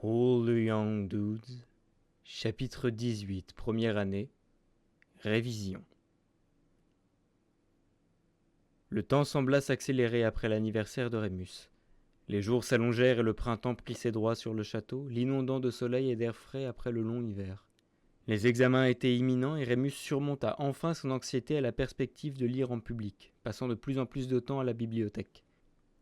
All the Young Dudes, chapitre 18, première année, révision. Le temps sembla s'accélérer après l'anniversaire de Rémus. Les jours s'allongèrent et le printemps prit ses droits sur le château, l'inondant de soleil et d'air frais après le long hiver. Les examens étaient imminents et Rémus surmonta enfin son anxiété à la perspective de lire en public, passant de plus en plus de temps à la bibliothèque.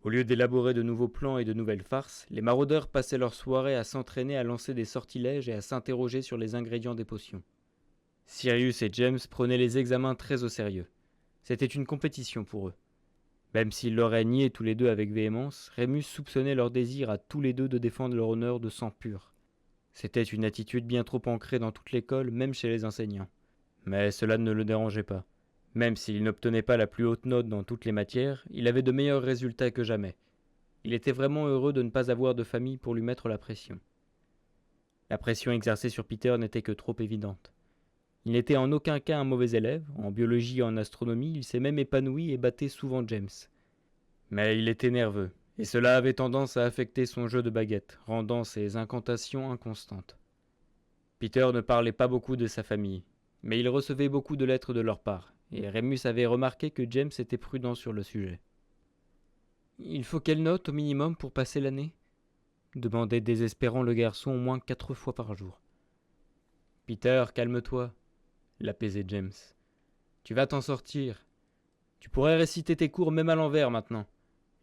Au lieu d'élaborer de nouveaux plans et de nouvelles farces, les maraudeurs passaient leur soirée à s'entraîner à lancer des sortilèges et à s'interroger sur les ingrédients des potions. Sirius et James prenaient les examens très au sérieux. C'était une compétition pour eux. Même s'ils l'auraient nié tous les deux avec véhémence, Rémus soupçonnait leur désir à tous les deux de défendre leur honneur de sang pur. C'était une attitude bien trop ancrée dans toute l'école, même chez les enseignants. Mais cela ne le dérangeait pas. Même s'il n'obtenait pas la plus haute note dans toutes les matières, il avait de meilleurs résultats que jamais. Il était vraiment heureux de ne pas avoir de famille pour lui mettre la pression. La pression exercée sur Peter n'était que trop évidente. Il n'était en aucun cas un mauvais élève, en biologie et en astronomie, il s'est même épanoui et battait souvent James. Mais il était nerveux, et cela avait tendance à affecter son jeu de baguette, rendant ses incantations inconstantes. Peter ne parlait pas beaucoup de sa famille, mais il recevait beaucoup de lettres de leur part, et Rémus avait remarqué que James était prudent sur le sujet. « Il faut quelle note au minimum pour passer l'année ?» demandait désespérant le garçon au moins 4 fois par jour. « Peter, calme-toi, » l'apaisait James. « Tu vas t'en sortir. Tu pourrais réciter tes cours même à l'envers maintenant.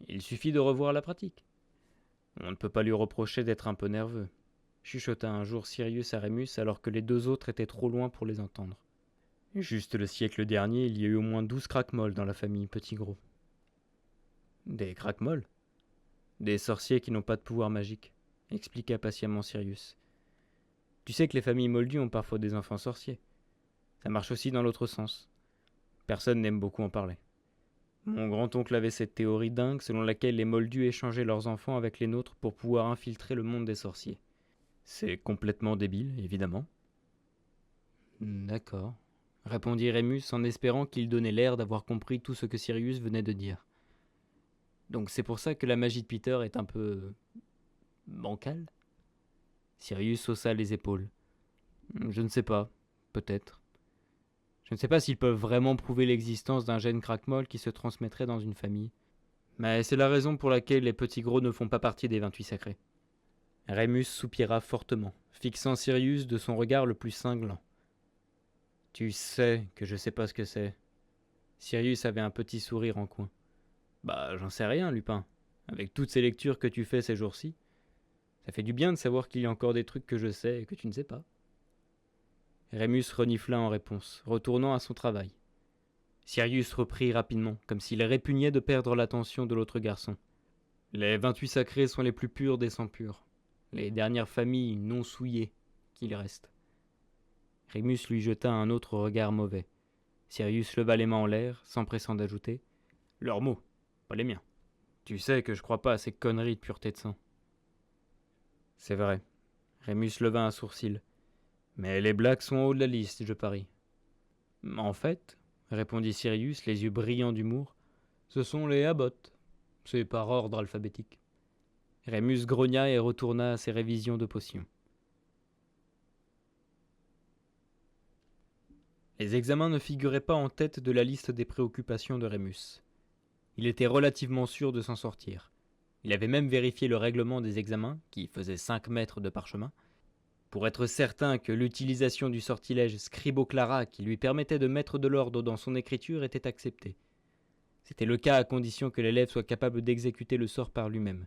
Il suffit de revoir la pratique. » On ne peut pas lui reprocher d'être un peu nerveux, chuchota un jour Sirius à Rémus alors que les deux autres étaient trop loin pour les entendre. Juste le siècle dernier, il y a eu au moins 12 craquemolles dans la famille Petit Gros. Des craquemolles ? Des sorciers qui n'ont pas de pouvoir magique, expliqua patiemment Sirius. Tu sais que les familles moldues ont parfois des enfants sorciers. Ça marche aussi dans l'autre sens. Personne n'aime beaucoup en parler. Mon grand-oncle avait cette théorie dingue selon laquelle les moldus échangeaient leurs enfants avec les nôtres pour pouvoir infiltrer le monde des sorciers. C'est complètement débile, évidemment. D'accord, répondit Rémus en espérant qu'il donnait l'air d'avoir compris tout ce que Sirius venait de dire. Donc c'est pour ça que la magie de Peter est un peu... bancale ? Sirius haussa les épaules. Je ne sais pas, peut-être. Je ne sais pas s'ils peuvent vraiment prouver l'existence d'un gène craquemolle qui se transmettrait dans une famille. Mais c'est la raison pour laquelle les petits gros ne font pas partie des 28 sacrés. Rémus soupira fortement, fixant Sirius de son regard le plus cinglant. Tu sais que je sais pas ce que c'est. Sirius avait un petit sourire en coin. Bah, j'en sais rien, Lupin. Avec toutes ces lectures que tu fais ces jours-ci, ça fait du bien de savoir qu'il y a encore des trucs que je sais et que tu ne sais pas. Rémus renifla en réponse, retournant à son travail. Sirius reprit rapidement, comme s'il répugnait de perdre l'attention de l'autre garçon. Les 28 sacrés sont les plus purs des sangs purs. Les dernières familles non souillées qu'il reste. Rémus lui jeta un autre regard mauvais. Sirius leva les mains en l'air, s'empressant d'ajouter « Leurs mots, pas les miens. Tu sais que je crois pas à ces conneries de pureté de sang. » C'est vrai. Rémus leva un sourcil. Mais les blagues sont en haut de la liste, je parie. En fait, répondit Sirius, les yeux brillants d'humour, ce sont les Abbott. C'est par ordre alphabétique. Rémus grogna et retourna à ses révisions de potions. Les examens ne figuraient pas en tête de la liste des préoccupations de Rémus. Il était relativement sûr de s'en sortir. Il avait même vérifié le règlement des examens, qui faisait 5 mètres de parchemin, pour être certain que l'utilisation du sortilège Scribo-Clara qui lui permettait de mettre de l'ordre dans son écriture était acceptée. C'était le cas à condition que l'élève soit capable d'exécuter le sort par lui-même.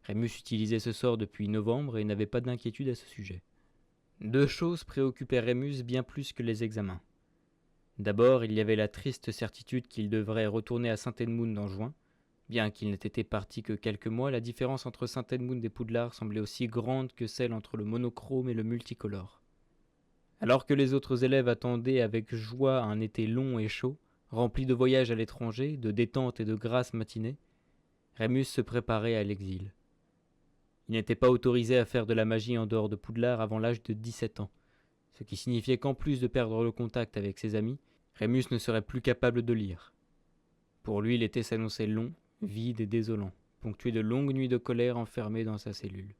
Rémus utilisait ce sort depuis novembre et n'avait pas d'inquiétude à ce sujet. 2 choses préoccupaient Rémus bien plus que les examens. D'abord, il y avait la triste certitude qu'il devrait retourner à Saint-Edmund en juin. Bien qu'il n'ait été parti que quelques mois, la différence entre Saint-Edmund et Poudlard semblait aussi grande que celle entre le monochrome et le multicolore. Alors que les autres élèves attendaient avec joie un été long et chaud, rempli de voyages à l'étranger, de détente et de grasses matinées, Rémus se préparait à l'exil. Il n'était pas autorisé à faire de la magie en dehors de Poudlard avant l'âge de 17 ans, ce qui signifiait qu'en plus de perdre le contact avec ses amis, Rémus ne serait plus capable de lire. Pour lui, l'été s'annonçait long, vide et désolant, ponctué de longues nuits de colère enfermé dans sa cellule.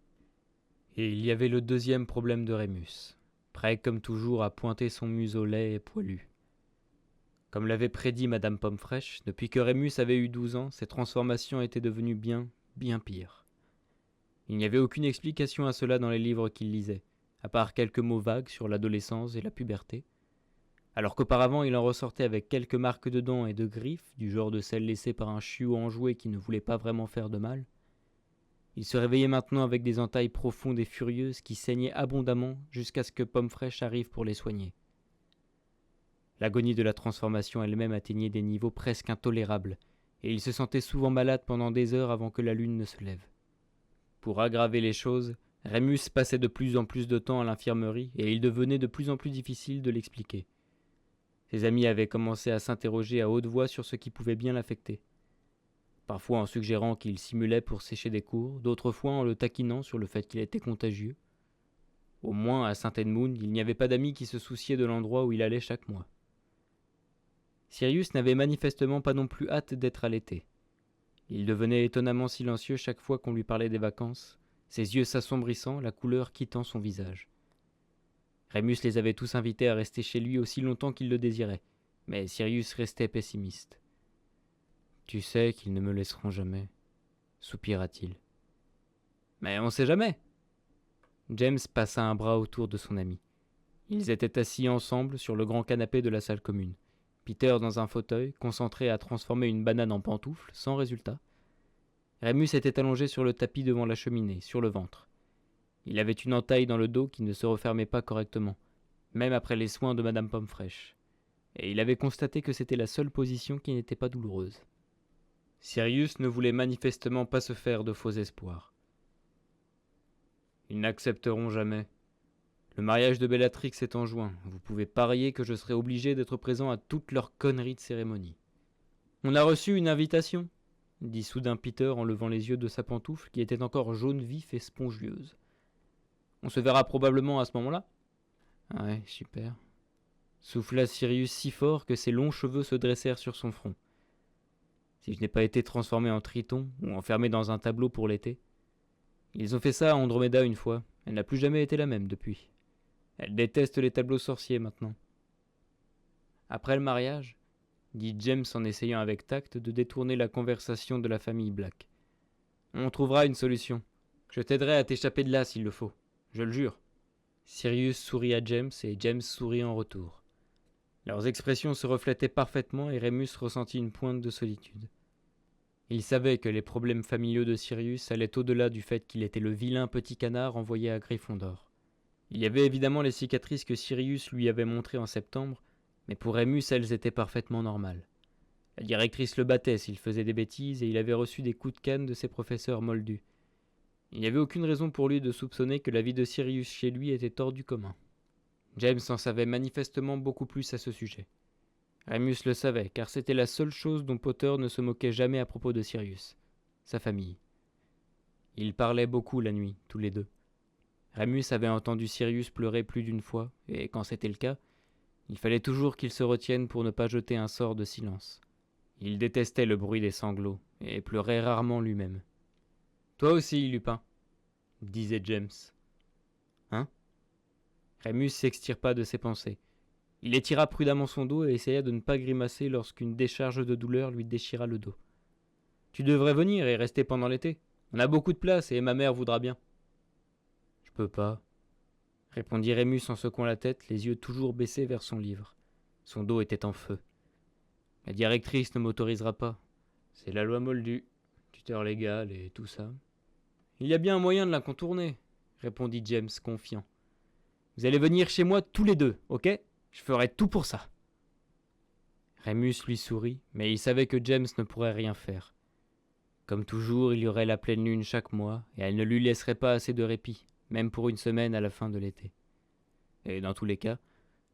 Et il y avait le deuxième problème de Rémus, prêt comme toujours à pointer son museau laid et poilu. Comme l'avait prédit Madame Pomme-Fraîche, depuis que Rémus avait eu 12 ans, ses transformations étaient devenues bien pires. Il n'y avait aucune explication à cela dans les livres qu'il lisait, à part quelques mots vagues sur l'adolescence et la puberté, alors qu'auparavant il en ressortait avec quelques marques de dents et de griffes, du genre de celles laissées par un chiot enjoué qui ne voulait pas vraiment faire de mal. Il se réveillait maintenant avec des entailles profondes et furieuses qui saignaient abondamment jusqu'à ce que Pomme-Fraîche arrive pour les soigner. L'agonie de la transformation elle-même atteignait des niveaux presque intolérables, et il se sentait souvent malade pendant des heures avant que la lune ne se lève. Pour aggraver les choses, Rémus passait de plus en plus de temps à l'infirmerie, et il devenait de plus en plus difficile de l'expliquer. Ses amis avaient commencé à s'interroger à haute voix sur ce qui pouvait bien l'affecter. Parfois en suggérant qu'il simulait pour sécher des cours, d'autres fois en le taquinant sur le fait qu'il était contagieux. Au moins, à Saint-Edmund, il n'y avait pas d'amis qui se souciaient de l'endroit où il allait chaque mois. Sirius n'avait manifestement pas non plus hâte d'être à l'été. Il devenait étonnamment silencieux chaque fois qu'on lui parlait des vacances, ses yeux s'assombrissant, la couleur quittant son visage. Rémus les avait tous invités à rester chez lui aussi longtemps qu'ils le désiraient, mais Sirius restait pessimiste. « Tu sais qu'ils ne me laisseront jamais, » soupira-t-il. « Mais on sait jamais !» James passa un bras autour de son ami. Ils étaient assis ensemble sur le grand canapé de la salle commune. Peter dans un fauteuil, concentré à transformer une banane en pantoufle, sans résultat. Rémus était allongé sur le tapis devant la cheminée, sur le ventre. Il avait une entaille dans le dos qui ne se refermait pas correctement, même après les soins de Madame Pomme-Fraîche. Et il avait constaté que c'était la seule position qui n'était pas douloureuse. Sirius ne voulait manifestement pas se faire de faux espoirs. Ils n'accepteront jamais. Le mariage de Bellatrix est en juin. Vous pouvez parier que je serai obligé d'être présent à toutes leurs conneries de cérémonie. On a reçu une invitation, dit soudain Peter en levant les yeux de sa pantoufle qui était encore jaune vif et spongieuse. On se verra probablement à ce moment-là. Ouais, super. Souffla Sirius si fort que ses longs cheveux se dressèrent sur son front. Si je n'ai pas été transformé en triton ou enfermé dans un tableau pour l'été. Ils ont fait ça à Andromeda une fois. Elle n'a plus jamais été la même depuis. Elle déteste les tableaux sorciers maintenant. Après le mariage, dit James en essayant avec tact de détourner la conversation de la famille Black. On trouvera une solution. Je t'aiderai à t'échapper de là s'il le faut. Je le jure. Sirius sourit à James et James sourit en retour. Leurs expressions se reflétaient parfaitement et Rémus ressentit une pointe de solitude. Il savait que les problèmes familiaux de Sirius allaient au-delà du fait qu'il était le vilain petit canard envoyé à Gryffondor. Il y avait évidemment les cicatrices que Sirius lui avait montrées en septembre, mais pour Rémus elles étaient parfaitement normales. La directrice le battait s'il faisait des bêtises et il avait reçu des coups de canne de ses professeurs moldus. Il n'y avait aucune raison pour lui de soupçonner que la vie de Sirius chez lui était hors du commun. James en savait manifestement beaucoup plus à ce sujet. Rémus le savait, car c'était la seule chose dont Potter ne se moquait jamais à propos de Sirius, sa famille. Ils parlaient beaucoup la nuit, tous les deux. Rémus avait entendu Sirius pleurer plus d'une fois, et quand c'était le cas, il fallait toujours qu'il se retienne pour ne pas jeter un sort de silence. Il détestait le bruit des sanglots, et pleurait rarement lui-même. « Toi aussi, Lupin, » disait James. « Hein ?» Rémus s'extirpa de ses pensées. Il étira prudemment son dos et essaya de ne pas grimacer lorsqu'une décharge de douleur lui déchira le dos. « Tu devrais venir et rester pendant l'été. On a beaucoup de place et ma mère voudra bien. »« Je peux pas, » répondit Rémus en secouant la tête, les yeux toujours baissés vers son livre. Son dos était en feu. « La directrice ne m'autorisera pas. C'est la loi Moldue, tuteur légal et tout ça. »« Il y a bien un moyen de la contourner, » répondit James, confiant. « Vous allez venir chez moi tous les deux, ok ? Je ferai tout pour ça. » Rémus lui sourit, mais il savait que James ne pourrait rien faire. Comme toujours, il y aurait la pleine lune chaque mois, et elle ne lui laisserait pas assez de répit, même pour une semaine à la fin de l'été. Et dans tous les cas,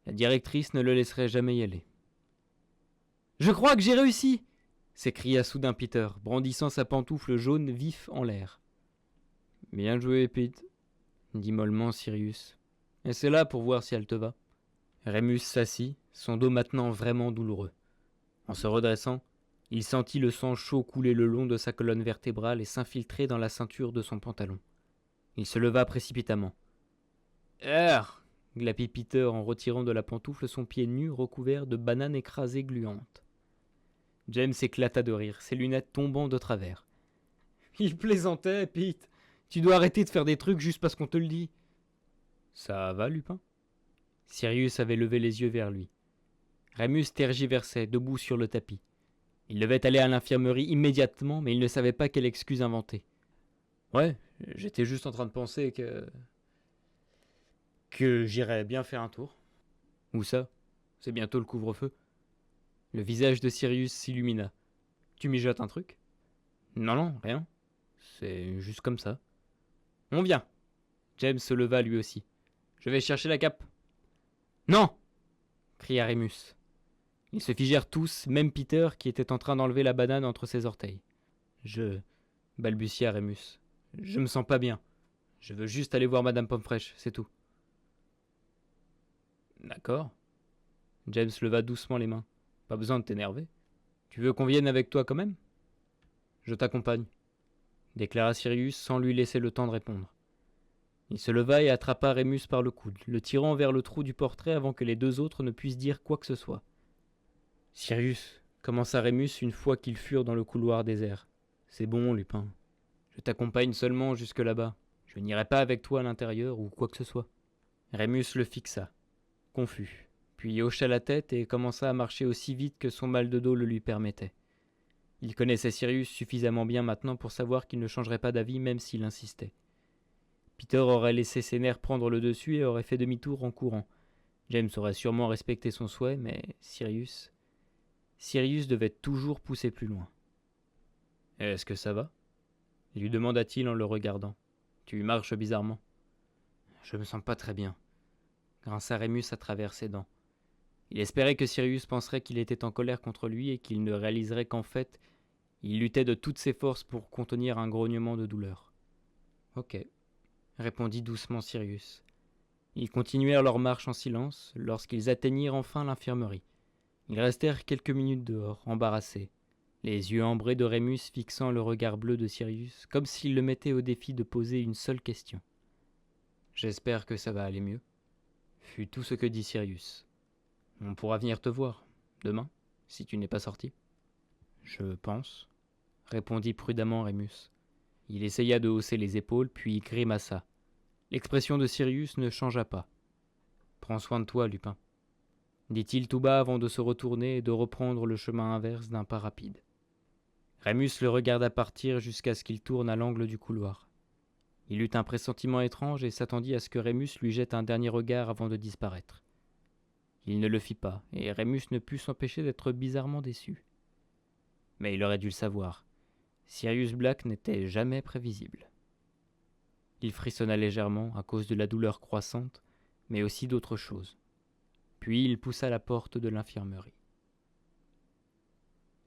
la directrice ne le laisserait jamais y aller. « Je crois que j'ai réussi !» s'écria soudain Peter, brandissant sa pantoufle jaune vif en l'air. « Bien joué, Pete, » dit mollement Sirius. « Et c'est là pour voir si elle te va. » Rémus s'assit, son dos maintenant vraiment douloureux. En se redressant, il sentit le sang chaud couler le long de sa colonne vertébrale et s'infiltrer dans la ceinture de son pantalon. Il se leva précipitamment. « Err !» glapit Peter en retirant de la pantoufle son pied nu recouvert de bananes écrasées gluantes. James éclata de rire, ses lunettes tombant de travers. « Il plaisantait, Pete. Tu dois arrêter de faire des trucs juste parce qu'on te le dit. »« Ça va, Lupin ?» Sirius avait levé les yeux vers lui. Rémus tergiversait, debout sur le tapis. Il devait aller à l'infirmerie immédiatement, mais il ne savait pas quelle excuse inventer. « Ouais, j'étais juste en train de penser que j'irais bien faire un tour. »« Où ça ? C'est bientôt le couvre-feu. » Le visage de Sirius s'illumina. « Tu mijotes un truc ? » ?»« Non, non, rien. C'est juste comme ça. »« On vient !» James se leva lui aussi. « Je vais chercher la cape. »« Non !» cria Rémus. Ils se figèrent tous, même Peter qui était en train d'enlever la banane entre ses orteils. « balbutia Rémus. « Je me sens pas bien. Je veux juste aller voir Madame Pomme-Fraîche, c'est tout. » « D'accord. » James leva doucement les mains. « Pas besoin de t'énerver. Tu veux qu'on vienne avec toi quand même ? » ?»« Je t'accompagne, » déclara Sirius sans lui laisser le temps de répondre. Il se leva et attrapa Rémus par le coude, le tirant vers le trou du portrait avant que les deux autres ne puissent dire quoi que ce soit. « Sirius, » commença Rémus une fois qu'ils furent dans le couloir désert. « C'est bon, Lupin. Je t'accompagne seulement jusque là-bas. Je n'irai pas avec toi à l'intérieur ou quoi que ce soit. » Rémus le fixa, confus, puis hocha la tête et commença à marcher aussi vite que son mal de dos le lui permettait. Il connaissait Sirius suffisamment bien maintenant pour savoir qu'il ne changerait pas d'avis même s'il insistait. Peter aurait laissé ses nerfs prendre le dessus et aurait fait demi-tour en courant. James aurait sûrement respecté son souhait, mais Sirius devait toujours pousser plus loin. « Est-ce que ça va ?» lui demanda-t-il en le regardant. « Tu marches bizarrement. »« Je me sens pas très bien. » Grinça Rémus à travers ses dents. Il espérait que Sirius penserait qu'il était en colère contre lui et qu'il ne réaliserait qu'en fait, il luttait de toutes ses forces pour contenir un grognement de douleur. « Ok, » répondit doucement Sirius. Ils continuèrent leur marche en silence lorsqu'ils atteignirent enfin l'infirmerie. Ils restèrent quelques minutes dehors, embarrassés, les yeux ambrés de Rémus fixant le regard bleu de Sirius, comme s'il le mettait au défi de poser une seule question. « J'espère que ça va aller mieux, » fut tout ce que dit Sirius. « On pourra venir te voir, demain, si tu n'es pas sorti. »« Je pense, » répondit prudemment Rémus. Il essaya de hausser les épaules, puis grimaça. L'expression de Sirius ne changea pas. « Prends soin de toi, Lupin, » dit-il tout bas avant de se retourner et de reprendre le chemin inverse d'un pas rapide. Rémus le regarda partir jusqu'à ce qu'il tourne à l'angle du couloir. Il eut un pressentiment étrange et s'attendit à ce que Rémus lui jette un dernier regard avant de disparaître. Il ne le fit pas, et Rémus ne put s'empêcher d'être bizarrement déçu. Mais il aurait dû le savoir. Sirius Black n'était jamais prévisible. Il frissonna légèrement à cause de la douleur croissante, mais aussi d'autres choses. Puis il poussa la porte de l'infirmerie.